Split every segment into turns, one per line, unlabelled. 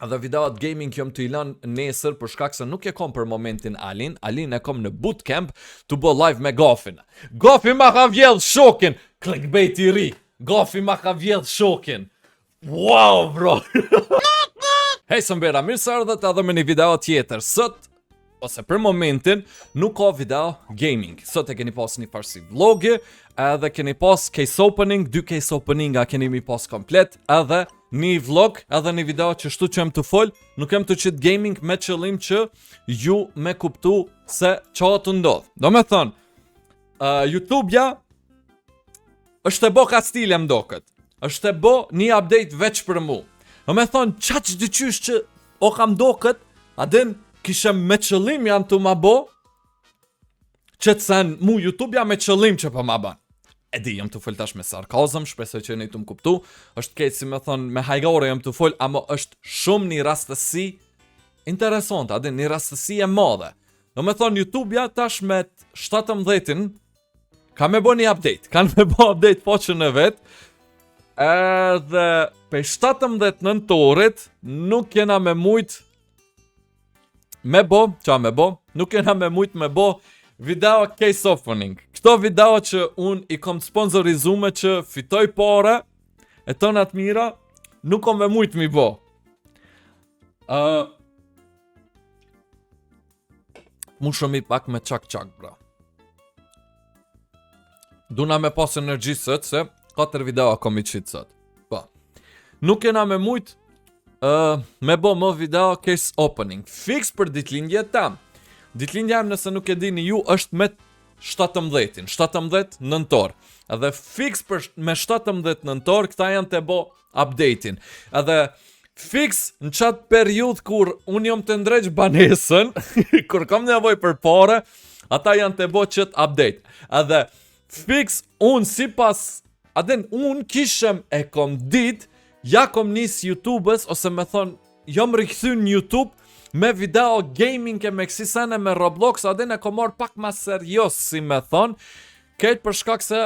Dhe videot gaming jom të i lënë nesër për shkak se nuk e kom për momentin Alin. Alin e kom në bootcamp të bo live me Gofin. Gofi ma ka vjedh shokin. Clickbait i ri. Gofi ma ka vjedh shokin. Wow, bro. Hej, sëmbera, mirë së ardhët edhe me një video tjetër. Sot, ose për momentin, nuk ka video gaming. Sot e keni pas një farsi vlogi, edhe keni pas case opening, 2 case openinga keni mi pas komplet, edhe një vlog, edhe një video që shtu që jem të fol, nuk jem të qitë gaming me qëllim që ju me kuptu se qa të ndodh. Do me thënë, YouTube-ja është e bo ka stil e mdokët, është e bo një update veç për mu. Do me thonë, qa që dyqysh që o kam do këtë, adin kishem me qëllim janë të ma bo, që të sen mu YouTube ja me qëllim që për ma ban. E di, jam të full tash me sarkazëm, shpresoj që një të më kuptu, është këtë si me thonë, me hajgore jam të full, ama është shumë një rastësi interesant, adin, një rastësi e madhe. Do me thonë, YouTube ja tash me 17-in, ka me bo një update, kanë me bo update poqën e vetë, edhe pe 17 nëntorit nuk jena me mujt me bo, nuk jena me mujt me bo video case opening. Këto video që unë i kom sponsorizume që fitoj pare, e tonat mira, nuk kom me mujt mi bo. Mu shumë i pak me qak, bra. Duna me pas energji sët, se 4 video kom i qitë sot. Po. Nuk jena me mujt me bo më video case opening. Fix për ditlindje tam. Ditlindja nëse nuk e dini ju është me 17-in, 17 nëntor. Edhe fix për me 17 nëntor, këta janë të bo update-in. Edhe fix në qatë periud kur unë jom të ndreq banesën, kur kom nevoj për pare, ata janë të bo qëtë update. Edhe fix unë si pas, adin unë kishem e kom dit, ja kom nis YouTubës, ose me thonë, jom rikëthy në YouTube, me video gaming e me kësisene me Roblox, adin e kom marrë pak ma serios, si me thonë, këtë për shkak se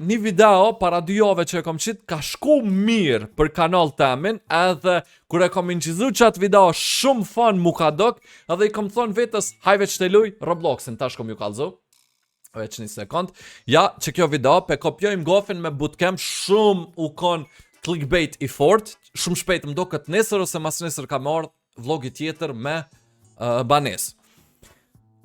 një video, para 2 jove që e kom qitë, ka shku mirë për kanal temin, edhe kur e kom inqizu qatë video, shumë fan mu ka dok, edhe i kom thonë vetës, hajve që të luj Robloxin, tash kom ju kalzu. Veç një sekund. Ja, që kjo video, pe kopjojmë Gofin me bootcamp, shumë u kon clickbait i fort, shumë shpejt më do këtë nesër, ose mas nesër ka marrë vlogi tjetër me banes.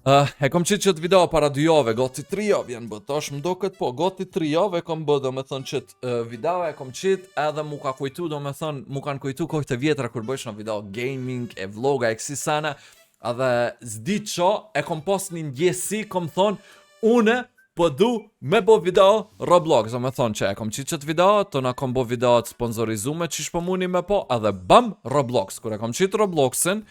E kom qitë qëtë video para 2 jove, goti 3 jove janë bët, tash më do këtë po, goti 3 jove kom bët, do me thënë qëtë video e kom qitë, edhe mu ka kujtu, do me thënë, mu kanë kujtu kohët e vjetra kur bëjsh në video gaming, e vloga, e kësi sana, edhe zdi qo, e kom pos një ndjesi, kom thonë, une po du me bo video Roblox, do me thonë që e kom qitë qëtë video, të na kom bo video të sponsorizume që shpo muni me po, edhe bam Roblox, kur e kom qitë Robloxin,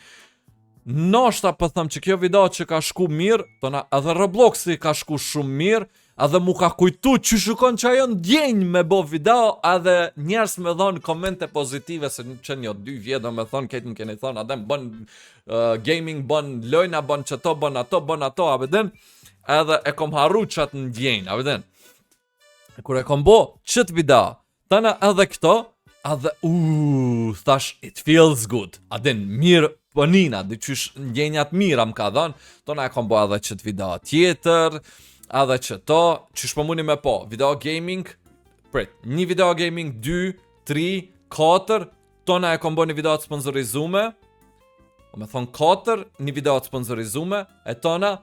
nashta për thëmë që kjo video që ka shku mirë, të na edhe Robloxi ka shku shumë mirë, edhe mu ka kujtu që shukon që ajo ndjenjë me bo video, edhe njerës me dhonë komente pozitive, se që një 2 vjetë, do me thonë, këtë më keni thonë, adem bën gaming, bën lojna, bën qëto, bën ato, abedin, edhe e kom harru qatë në djenë, abedin. Kur e kom bo qëtë video, tëna edhe këto, edhe thash, it feels good, adin, mirë pënina, dhe qysh ndjenjat mira më ka dhënë, tëna e kom bo edhe qëtë video tjetër, edhe qëto, qysh po muni me po, video gaming, një video gaming, 2, 3, 4, tëna e kom bo një video të sponsorizume, me thonë 4, një video të sponsorizume, e tëna,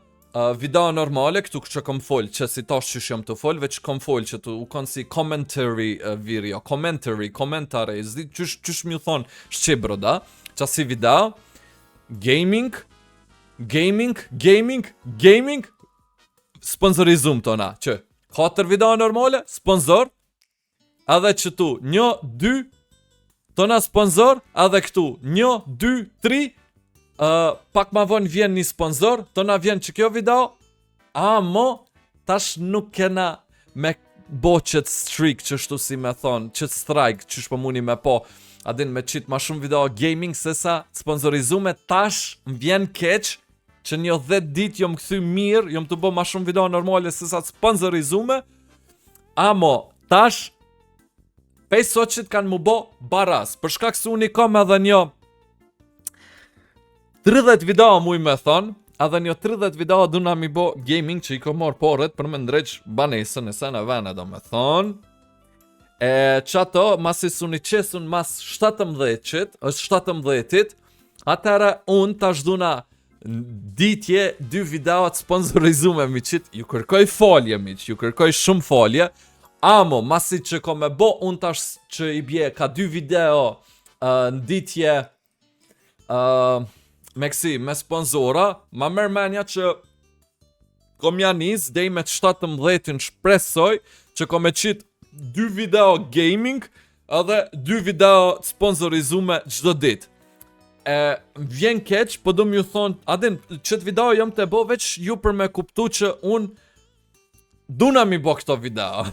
video normale, këtu që kom fol, që si tash që shëm të fol, veç kom fol që tu u konë si commentary video, komentare, zdi qysh mi u thonë shqibro da, që si video, gaming, sponsorizum tona, që 4 video normale, sponsor, edhe që tu 1, 2, tona sponsor, edhe këtu 1, 2, 3, pak ma vonë vjen një sponsor, të na vjen që kjo video, mo, tash nuk kena me bo qëtë streak, që shtu si me thonë, qëtë strike, që shpo muni me po, adin me qitë ma shumë video gaming, se sa sponsorizume, tash më vjen keq, që një 10 dit jom këthy mirë, jom të bo ma shumë video normale, se sa sponsorizume, mo, tash, pej soqit kanë mu bo baras, për shkak se unë i kom edhe një 30 video muj me thonë, edhe një 30 video duna mi bo gaming që i ko morë porët për me ndreq banesën e sen e vene do me thonë. Që ato, mas i suni qesun mas 17-qit, është 17-it, atëra unë tash duna ditje 2 videoat sponsorizume miqit, ju kërkoj folje miq, ju kërkoj shumë folje, amo masi që ko me bo unë tash që i bje ka 2 video në ditje me sponsora, ma mërmenja që kom janis dej me 17-in shpresoj që kom e qit 2 video gaming edhe 2 video sponsorizume gjdo dit. Vjen keq, po du m'ju thonë, adin, qëtë video jam të bo veç ju për me kuptu që unë duna mi bo këto video.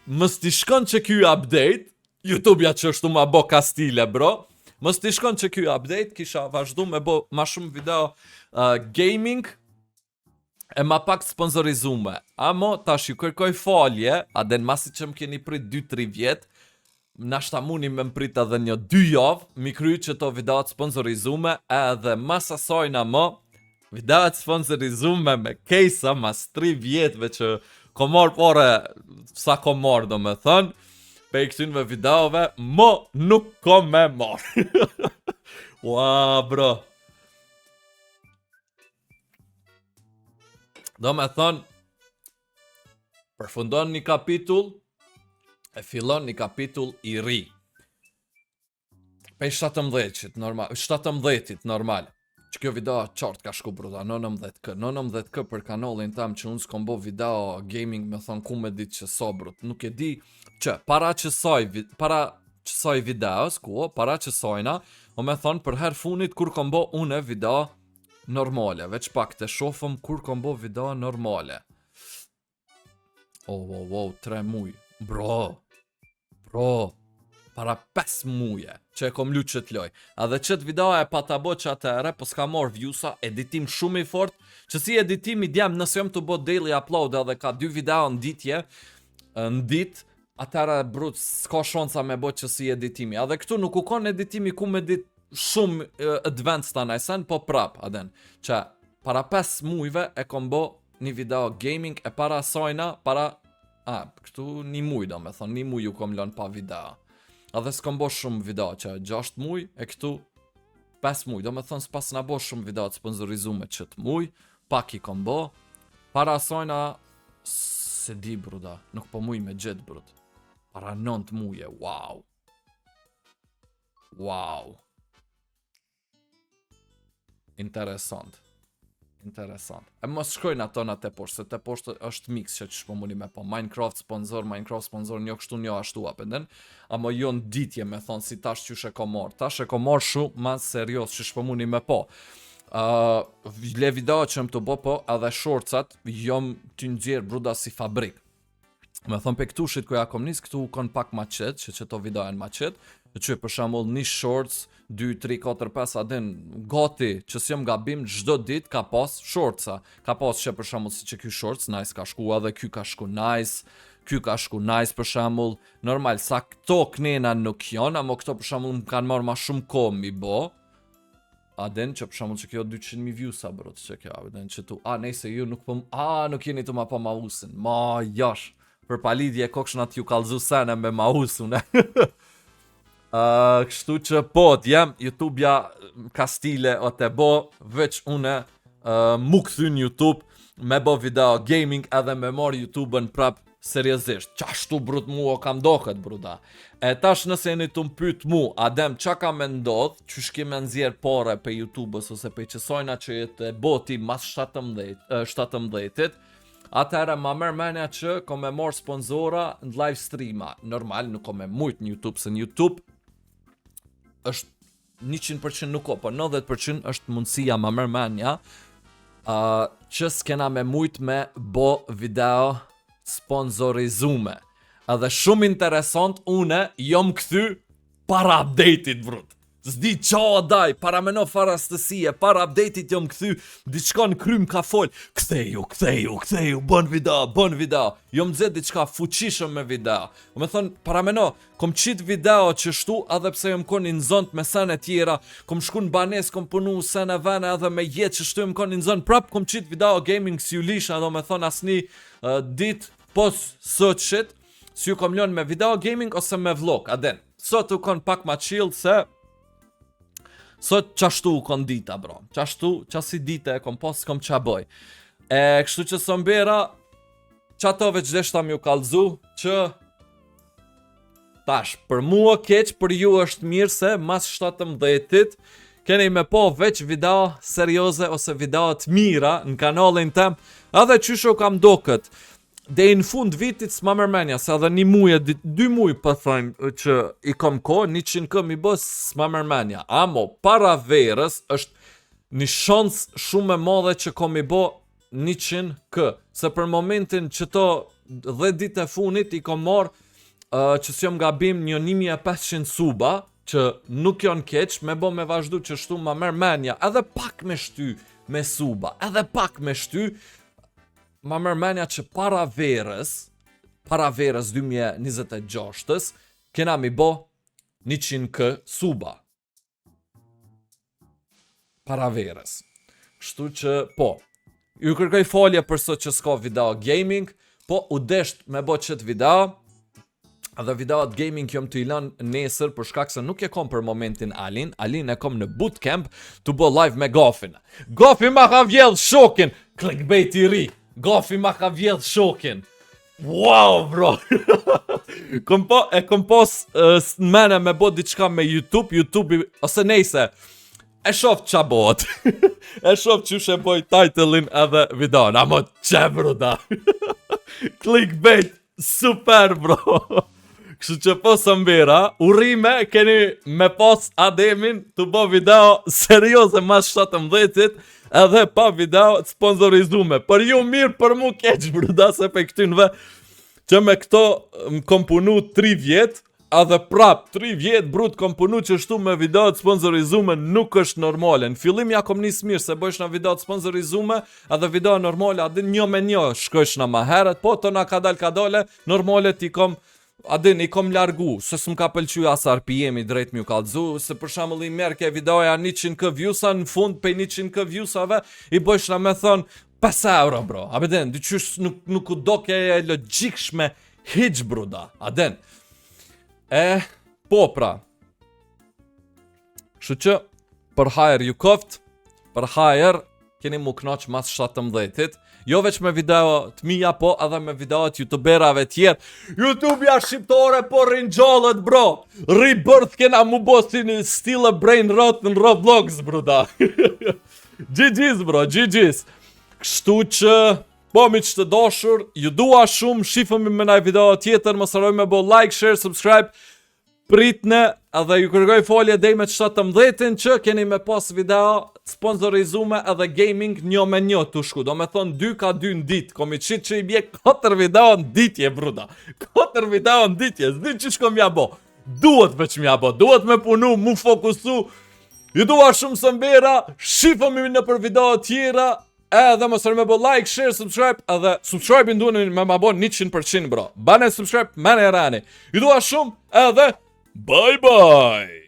Mës t'i shkon që kjo update, YouTube-ja që është ma bo kastile, bro. Mës t'i shkon që kjo update, kisha vazhdu me bo ma shumë video gaming, e ma pak sponsorizume. Amo, tash ju kërkoj falje, adin masi që më keni prit 2-3 vjet, nashta muni me mprit edhe një 2 javë, mi kry që to videot sponsorizume, edhe mas asojna mo, videot sponsorizume me kejsa mas 3 vjetve që ko marrë pore, sa ko marrë do me thënë, pe i këtynve videove, mo nuk ko me marrë. Ua, bro. Do me thënë, përfundon një kapitull, e fillon një kapitull i ri. Pej 17-it normal. Që kjo video qartë ka shku bruda, 19k. 19k për kanalin tam që unë s'kom bo video gaming me thonë ku me dit që so brut. Nuk e di që para që soj videos, para që sojna, o me thonë për her funit kur kom bo une video normale. Veç pak të shofëm kur kom bo video normale. Oh, 3 muj. Bro, para 5 muje që e kom lu që t'loj. A dhe qëtë video e pa ta bo që atëre, po s'ka morë viewsa, editim shumë i fort, që si editim i djem nëse jom të bo daily upload edhe ka 2 video në ditje, në dit, atëre brut s'ka shonca me bo që si editimi. A dhe këtu nuk u kon editimi ku me dit shumë advanced ta najsen, po prap, aden, që para 5 mujve e kom bo një video gaming e para sajna, këtu një muj do me thonë, një muj ju kom lën pa video. A dhe s'kom bo shumë video që 6 muj, e këtu 5 muj. Do me thonë s'pas nga bo shumë video të sponsorizume qëtë muj, pak i kom bo. Para asojna, se di bruda, nuk po muj me gjithë brud. Para 9 muje, wow. Interesant. E mos shkojnë ato në te poshtë, se te poshtë është mix që shpo muni me po. Minecraft sponsor, një kështu një ashtu apenden. Amo jo në ditje me thonë si tash që shë ko morë. Tash e ko morë shumë ma serios që shpo muni me po. Le video që më të bo po, edhe shorcat, jom të nxjerë bruda si fabrik. Me thonë pe këtu shit koja kom nis, këtu kon pak ma qet, që to video e në ma qet. Që për shambull një shorts, 2, 3, 4, 5 adin gati që si jom gabim gjdo dit ka pas shortsa. Ka pas që për shambull si që ky shorts nice ka shku edhe ky ka shku nice për shambull. Normal sa këto knena nuk jon, amo këto për shambull më kanë marrë ma shumë kohë mi bo. Adin që për shambull që kjo 200.000 views sa brot që kjo adin që tu nejse ju nuk po nuk jeni të ma po ma usin. Ma jash për palidhje kokshunat ju kalzu sene me ma usun. Kështu që po, YouTube-ja ka stile o te bo, veç une mu këthyn YouTube, me bo video gaming edhe me mor YouTube-ën prap seriosisht. Qashtu brut mu o kam dohet bruda. E tash nëse jeni të mpyt mu, adem qa ka me ndodh, që shkime nëzjerë pore pe YouTube-ës ose pe qësojna që jetë boti mas 17-it, atëherë ma mërë menja që ko me mor sponsora në live streama. Normal, nuk ko me mujt në YouTube, se në YouTube është 100% nuk ko, po 90% është mundësia ma mërë menja që s'kena me mujt me bo video sponsorizume. Edhe shumë interesant, une jom këthy para update-it, brut. Zdi qa daj, para meno farastësie, para update-it jom këthy, diçka në krym ka fol, ktheju, bën video, jom dzet diçka fuqishëm me video. Me thonë, para meno, kom qit video që shtu, edhe pse jom kon inzont me sene tjera, kom shku në banes, kom punu sene vene edhe me jetë që shtu jom kon inzont, prap kom qit video gaming si u lisha, do me thonë asni dit pos sot shit, si ju kom lën me video gaming ose me vlog, aden. Sot u kon pak ma chill se sot qashtu u kon dita, bro. Qasi dita e kom pas, kom qa boj. Kështu që sombera, qatove që deshta m'ju kalzu, që tash, për mua keq, për ju është mirë se mas 17-it, keni me po veç video serioze ose video të mira në kanalin tem, edhe qysho kam do këtë. Dhe në fund vitit s'ma mërmenja, se edhe 1 muj e 2 muj për thajmë që i kom ko, 100k mi bës s'ma mërmenja. Amo, para verës është një shans shumë e madhe që kom i bo 100k. Se për momentin që to 10 dit e funit i kom marë që s'jom gabim një 1500 suba, që nuk jon keq, me bo me vazhdu që shtu ma mërmenja, edhe pak me shty me suba, edhe pak me shty, ma mërmenja që para verës 2026-ës, kena mi bo 100k suba. Para verës. Kështu që, po, ju kërkoj folje për sot që s'ka video gaming, po u desht me bo qëtë video, edhe videot gaming jom të ilan nesër për shkak se nuk e kom për momentin Alin e kom në bootcamp të bo live me Gofin. Gofi ma ka vjedh shokin, clickbait i ri. Gofi ma ka vjedh shokin. Wow, bro. Kom pos në mene me bo diçka me YouTube, ose nejse, e shof qa bot. E shof që shë boj titlein edhe videon. Amo që, bro, da. Clickbait, super, bro. Kështu që po sëmbira, urime keni me pas Ademin të bo video serioze mas 17-it, edhe pa video të sponsorizume. Për ju mirë, për mu keq, bruda, se pe këtynve që me këto më kom punu 3 vjet, edhe prap 3 vjet, brut kom punu që shtu me video të sponsorizume nuk është normale. Në fillim ja kom nis mirë se bëjsh në video të sponsorizume, edhe video normale, adin një me një shkojsh në ma heret, po të na kadale, normale ti kom adin, i kom largu, se s'm ka pëlqy as RPM i drejt m'ju kalzu, se për shembull i merr ke videoja 100k viewsa, në fund pe 100k viewsave, i bëjsh na me thon 5 euro, bro. A beden, dyqysh nuk u do ke e logjikshme hiq, bruda. Aden. Po pra. Kështu që, për hajer ju koft, për hajer, keni mu knoq mas 17-it, jo veç me video të mija, po edhe me video të youtuberave tjerë. YouTube-ja shqiptore, po rinjallët, bro. Rebirth kena mu bosin still a brain rot në Roblox, bruda. GG's, bro, GG's. Kështu që, po mi që të doshur, ju dua shumë, shifëmi me naj video tjetër, mos harroj me bo like, share, subscribe, pritne, edhe ju kërgoj folje dej me 17-in që keni me pas video sponsorizume edhe gaming një me një të shku. Do me thonë 2 ka 2 në dit, komi qitë që i bje 4 video në ditje, bruda. 4 video në ditje, zdi që shkom ja bo. Duhet veç mja bo, duhet me punu, mu fokusu. Ju dua shumë sëmbera, shifëmi në për video tjera, edhe mos harroni me bo like, share, subscribe, edhe subscribe-in duhet me ma bo 100%, bro. Bane subscribe, mene e rani. Ju dua shumë, edhe bye bye!